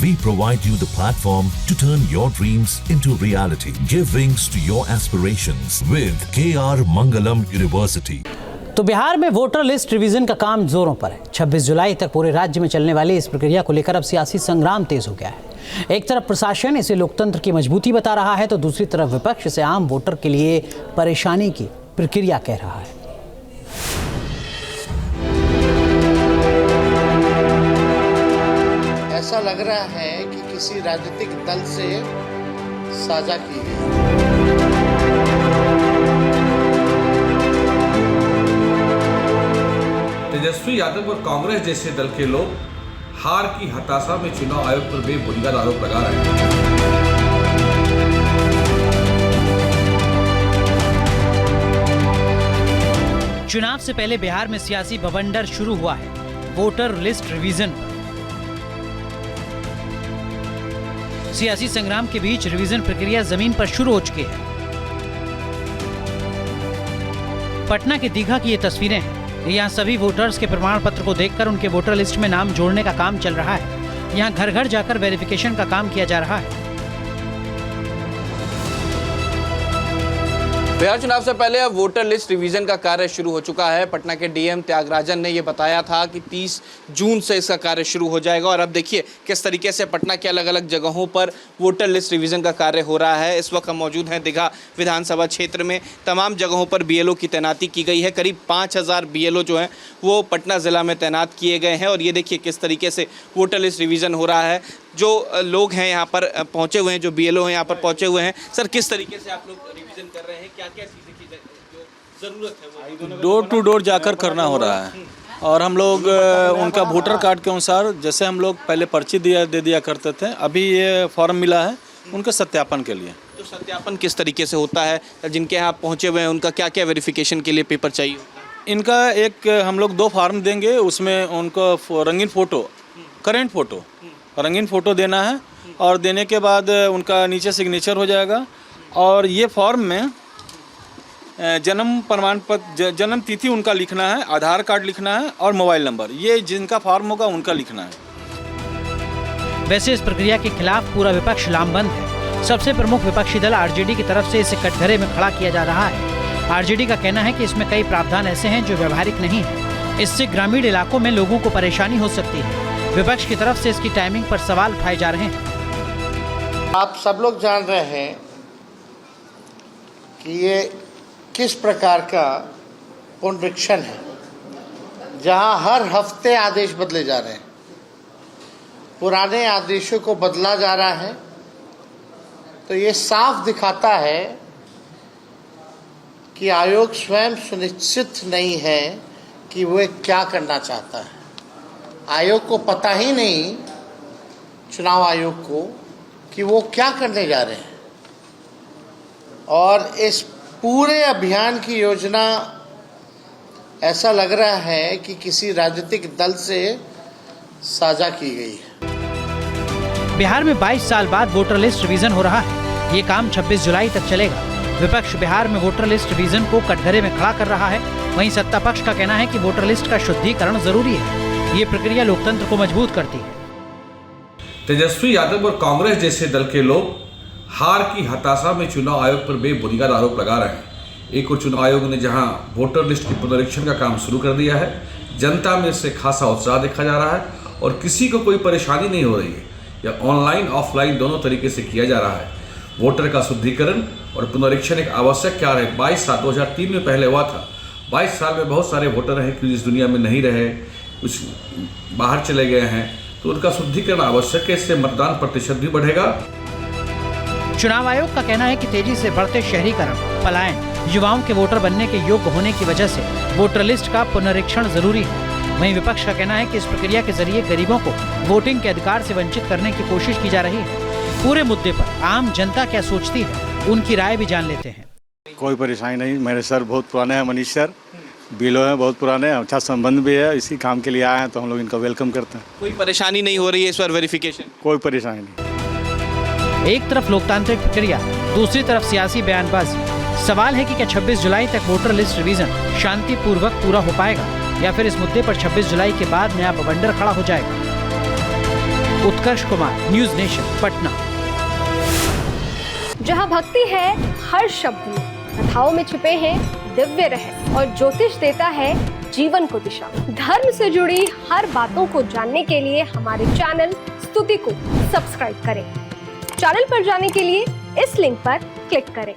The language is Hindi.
We provide you the platform to turn your dreams into reality. Give wings to your aspirations with KR Mangalam University. तो बिहार में वोटर लिस्ट रिवीजन का काम जोरों पर है। 26 जुलाई तक पूरे राज्य में चलने वाली इस प्रक्रिया को लेकर अब सियासी संग्राम तेज हो गया है। एक तरफ प्रशासन इसे लोकतंत्र की मजबूती बता रहा है, तो दूसरी तरफ विपक्ष इसे आम वोटर के लिए परेशानी की प्रक्रिया कह रहा है। ऐसा लग रहा है कि किसी राजनीतिक दल से साझा की गई। तेजस्वी यादव और कांग्रेस जैसे दल के लोग हार की हताशा में चुनाव आयोग पर बेबुनियाद आरोप लगा रहे हैं। चुनाव से पहले बिहार में सियासी बवंडर शुरू हुआ है वोटर लिस्ट रिवीजन पर। सियासी संग्राम के बीच रिवीजन प्रक्रिया जमीन पर शुरू हो चुकी है। पटना के दीघा की ये तस्वीरें हैं। यहाँ सभी वोटर्स के प्रमाण पत्र को देखकर उनके वोटर लिस्ट में नाम जोड़ने का काम चल रहा है। यहाँ घर घर जाकर वेरिफिकेशन का काम किया जा रहा है। बिहार चुनाव से पहले अब वोटर लिस्ट रिवीजन का कार्य शुरू हो चुका है। पटना के डीएम त्यागराजन ने ये बताया था कि 30 जून से इसका कार्य शुरू हो जाएगा और अब देखिए किस तरीके से पटना के अलग अलग जगहों पर वोटर लिस्ट रिवीजन का कार्य हो रहा है। इस वक्त हम मौजूद हैं दीघा विधानसभा क्षेत्र में। तमाम जगहों पर बीएलओ की तैनाती की गई है। करीब 5000 बीएलओ जो हैं वो पटना ज़िला में तैनात किए गए हैं और ये देखिए किस तरीके से वोटर लिस्ट रिवीजन हो रहा है। जो लोग हैं यहाँ पर पहुँचे हुए हैं, जो बीएलओ हैं यहाँ पर पहुँचे हुए हैं। सर, किस तरीके से आप लोग रिवीजन कर रहे हैं? क्या क्या चीज़ें जो ज़रूरत है वो डोर टू डोर जाकर करना हो रहा है और हम लोग उनका वोटर कार्ड के अनुसार, जैसे हम लोग पहले पर्ची दे दिया करते थे, अभी ये फॉर्म मिला है उनके सत्यापन के लिए। तो सत्यापन किस तरीके से होता है? जिनके यहाँ पहुँचे हुए हैं उनका क्या क्या वेरिफिकेशन के लिए पेपर चाहिए? इनका एक हम लोग 2 फॉर्म देंगे, उसमें उनको रंगीन फ़ोटो, करेंट फ़ोटो, रंगीन फ़ोटो देना है और देने के बाद उनका नीचे सिग्नेचर हो जाएगा और ये फॉर्म में जन्म प्रमाण पत्र, जन्म तिथि उनका लिखना है, आधार कार्ड लिखना है और मोबाइल नंबर, ये जिनका फॉर्म होगा उनका लिखना है। वैसे इस प्रक्रिया के खिलाफ पूरा विपक्ष लामबंद है। सबसे प्रमुख विपक्षी दल आरजेडी की तरफ से इसे कटघरे में खड़ा किया जा रहा है। आरजेडी का कहना है कि इसमें कई प्रावधान ऐसे हैं जो व्यवहारिक नहीं है। इससे ग्रामीण इलाकों में लोगों को परेशानी हो सकती है। विपक्ष की तरफ से इसकी टाइमिंग पर सवाल उठाए जा रहे हैं। आप सब लोग जान रहे हैं कि ये किस प्रकार का पुनरीक्षण है, जहां हर हफ्ते आदेश बदले जा रहे हैं, पुराने आदेशों को बदला जा रहा है। तो ये साफ दिखाता है कि आयोग स्वयं सुनिश्चित नहीं है कि वो क्या करना चाहता है। आयोग को पता ही नहीं, चुनाव आयोग को, कि वो क्या करने जा रहे हैं और इस पूरे अभियान की योजना ऐसा लग रहा है कि किसी राजनीतिक दल से साझा की गई है। बिहार में 22 साल बाद वोटर लिस्ट रिवीजन हो रहा है। ये काम 26 जुलाई तक चलेगा। विपक्ष बिहार में वोटर लिस्ट रिवीजन को कटघरे में खड़ा कर रहा है। वहीं सत्ता पक्ष का कहना है कि वोटर लिस्ट का शुद्धिकरण जरूरी है। ये प्रक्रिया लोकतंत्र को मजबूत करती है। तेजस्वी यादव और कांग्रेस जैसे दल के लोग हार की हताशा में चुनाव आयोग पर बेबुनियाद आरोप लगा रहे हैं। एक और चुनाव आयोग ने जहां वोटर लिस्ट की पुनरीक्षण का काम शुरू कर दिया है, जनता में इससे खासा उत्साह देखा जा रहा है और किसी को कोई परेशानी नहीं हो रही है। यह ऑनलाइन ऑफलाइन दोनों तरीके से किया जा रहा है। वोटर का शुद्धिकरण और पुनरीक्षण एक आवश्यक कार्य है। 22 साल 2003 में पहले हुआ था। 22 साल में बहुत सारे वोटर हैं कि इस दुनिया में नहीं रहे, कुछ बाहर चले गए हैं, तो उनका शुद्धिकरण आवश्यक है। इससे मतदान प्रतिशत भी बढ़ेगा। चुनाव आयोग का कहना है कि तेजी से बढ़ते शहरीकरण, पलायन, युवाओं के वोटर बनने के योग्य होने की वजह से वोटर लिस्ट का पुनरीक्षण जरूरी है। वहीं विपक्ष का कहना है कि इस प्रक्रिया के जरिए गरीबों को वोटिंग के अधिकार से वंचित करने की कोशिश की जा रही है। पूरे मुद्दे पर आम जनता क्या सोचती है, उनकी राय भी जान लेते हैं। कोई परेशानी नहीं। मेरे सर बहुत पुराने हैं, मनीष सर बीएलओ हैं, बहुत पुराने हैं, अच्छा संबंध भी है। इसी काम के लिए आए हैं तो हम लोग इनका वेलकम करते हैं। कोई परेशानी नहीं हो रही है इस बार वेरिफिकेशन? कोई परेशानी नहीं। एक तरफ लोकतांत्रिक प्रक्रिया, दूसरी तरफ सियासी बयानबाजी। सवाल है कि क्या 26 जुलाई तक वोटर लिस्ट रिवीजन शांतिपूर्वक पूरा हो पाएगा या फिर इस मुद्दे पर 26 जुलाई के बाद नया बवंडर खड़ा हो जाएगा। उत्कर्ष कुमार, न्यूज नेशन, पटना। जहां भक्ति है हर शब्द में, कथाओं में छुपे हैं दिव्य रहस्य और ज्योतिष देता है जीवन को दिशा। धर्म से जुड़ी हर बातों को जानने के लिए हमारे चैनल स्तुति को सब्सक्राइब करें। चैनल पर जाने के लिए इस लिंक पर क्लिक करें।